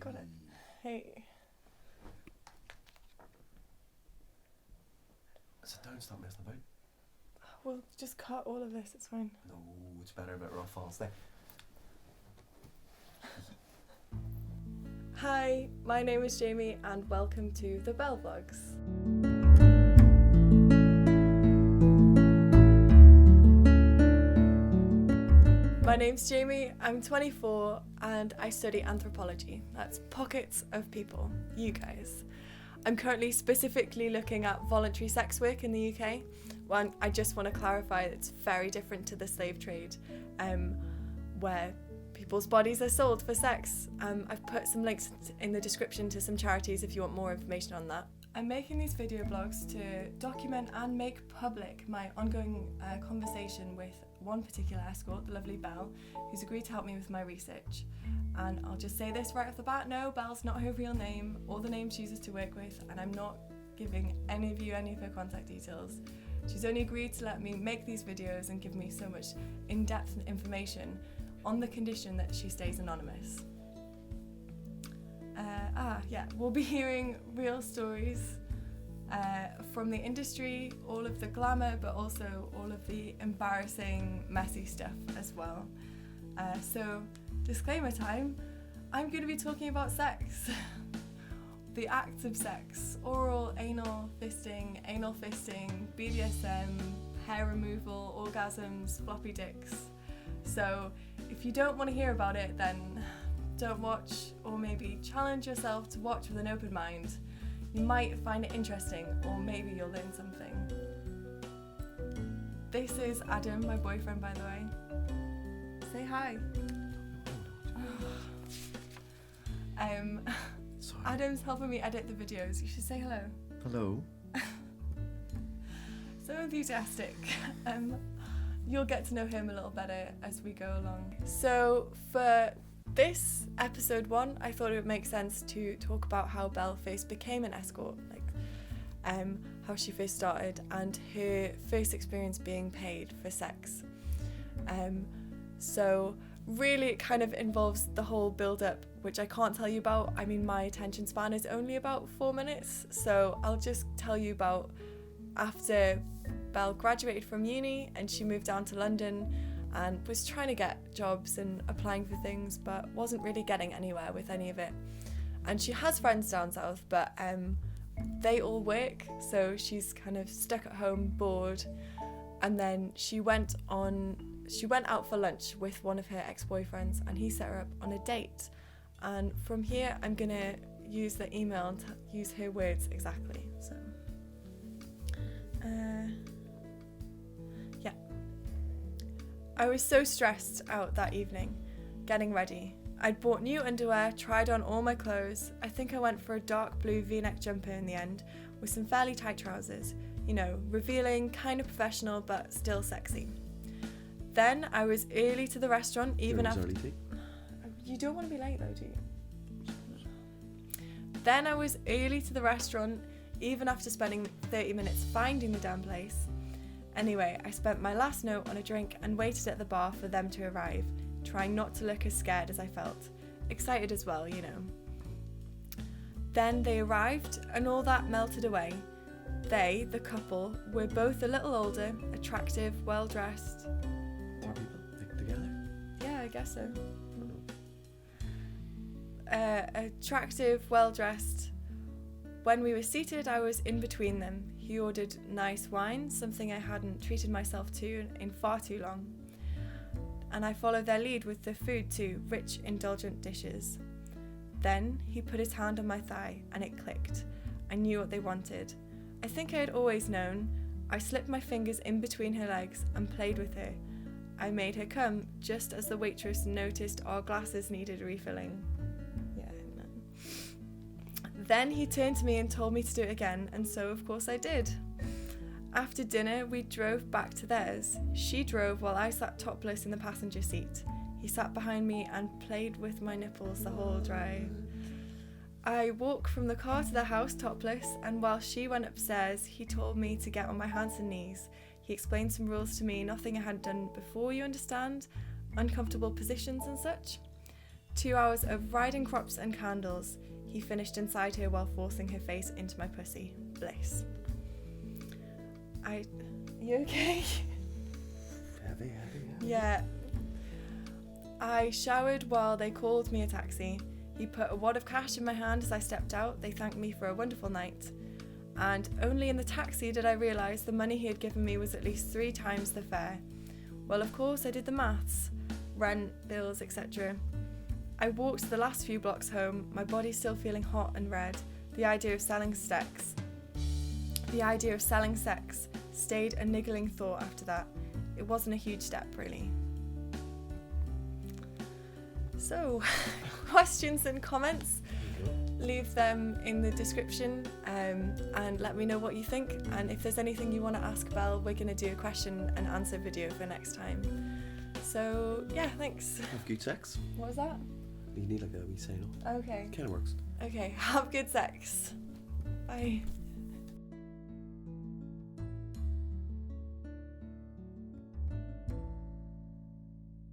Got it. Hey. So don't stop messing about. We'll just cut all of this, it's fine. No, it's better about rough falls there. Hi, my name is Jamie and welcome to TheBelleVlogs. My name's Jamie, I'm 24 and I study anthropology. That's pockets of people, you guys. I'm currently specifically looking at voluntary sex work in the UK. Well, I just want to clarify it's very different to the slave trade, where people's bodies are sold for sex. I've put some links in the description to some charities if you want more information on that. I'm making these video blogs to document and make public my ongoing conversation with one particular escort, the lovely Belle, who's agreed to help me with my research. And I'll just say this right off the bat, no, Belle's not her real name or the name she chooses to work with, and I'm not giving any of you any of her contact details. She's only agreed to let me make these videos and give me so much in-depth information on the condition that she stays anonymous. We'll be hearing real stories from the industry, all of the glamour, but also all of the embarrassing, messy stuff as well. So, disclaimer time, I'm going to be talking about sex. The acts of sex, oral, anal fisting, BDSM, hair removal, orgasms, floppy dicks. So if you don't want to hear about it, then don't watch, or maybe challenge yourself to watch with an open mind. You might find it interesting, or maybe you'll learn something. This is Adam, my boyfriend, by the way. Say hi. Sorry. Adam's helping me edit the videos. You should say hello. Hello. So enthusiastic. You'll get to know him a little better as we go along. So for this episode 1, I thought it would make sense to talk about how Belle first became an escort, how she first started and her first experience being paid for sex. So really it kind of involves the whole build-up, which I can't tell you about. I mean, my attention span is only about 4 minutes, so I'll just tell you about after Belle graduated from uni and she moved down to London and was trying to get jobs and applying for things, but wasn't really getting anywhere with any of it. And she has friends down south, but they all work, so she's kind of stuck at home, bored. And then she went out for lunch with one of her ex-boyfriends and he set her up on a date. And from here, I'm gonna use the email and use her words exactly. So, I was so stressed out that evening, getting ready. I'd bought new underwear, tried on all my clothes. I think I went for a dark blue V-neck jumper in the end, with some fairly tight trousers. You know, revealing, kind of professional, but still sexy. Then I was early to the restaurant, even after... You don't want to be late though, do you? Then I was early to the restaurant, even after spending 30 minutes finding the damn place. Anyway, I spent my last note on a drink and waited at the bar for them to arrive, trying not to look as scared as I felt. Excited as well, you know. Then they arrived and all that melted away. They, the couple, were both a little older, attractive, well-dressed. More people together? Yeah, I guess so. Attractive, well-dressed. When we were seated, I was in between them. He ordered nice wine, something I hadn't treated myself to in far too long. And I followed their lead with the food too, rich, indulgent dishes. Then he put his hand on my thigh and it clicked. I knew what they wanted. I think I had always known. I slipped my fingers in between her legs and played with her. I made her come just as the waitress noticed our glasses needed refilling. Then he turned to me and told me to do it again, and so of course I did. After dinner, we drove back to theirs. She drove while I sat topless in the passenger seat. He sat behind me and played with my nipples the whole drive. I walked from the car to the house topless, and while she went upstairs, he told me to get on my hands and knees. He explained some rules to me, nothing I hadn't done before, you understand? Uncomfortable positions and such. 2 hours of riding crops and candles. He finished inside her while forcing her face into my pussy. Bliss. You okay? Heavy. Yeah. I showered while they called me a taxi. He put a wad of cash in my hand as I stepped out. They thanked me for a wonderful night. And only in the taxi did I realise the money he had given me was at least 3 times the fare. Well, of course, I did the maths. Rent, bills, etc. I walked the last few blocks home, my body still feeling hot and red. The idea of selling sex stayed a niggling thought after that. It wasn't a huge step, really. So, questions and comments, leave them in the description and let me know what you think. And if there's anything you want to ask Belle, we're going to do a question and answer video for next time. So, yeah, thanks. Have good sex. What was that? You need like a wee sign off. Okay. Kind of works. Okay, have good sex. Bye.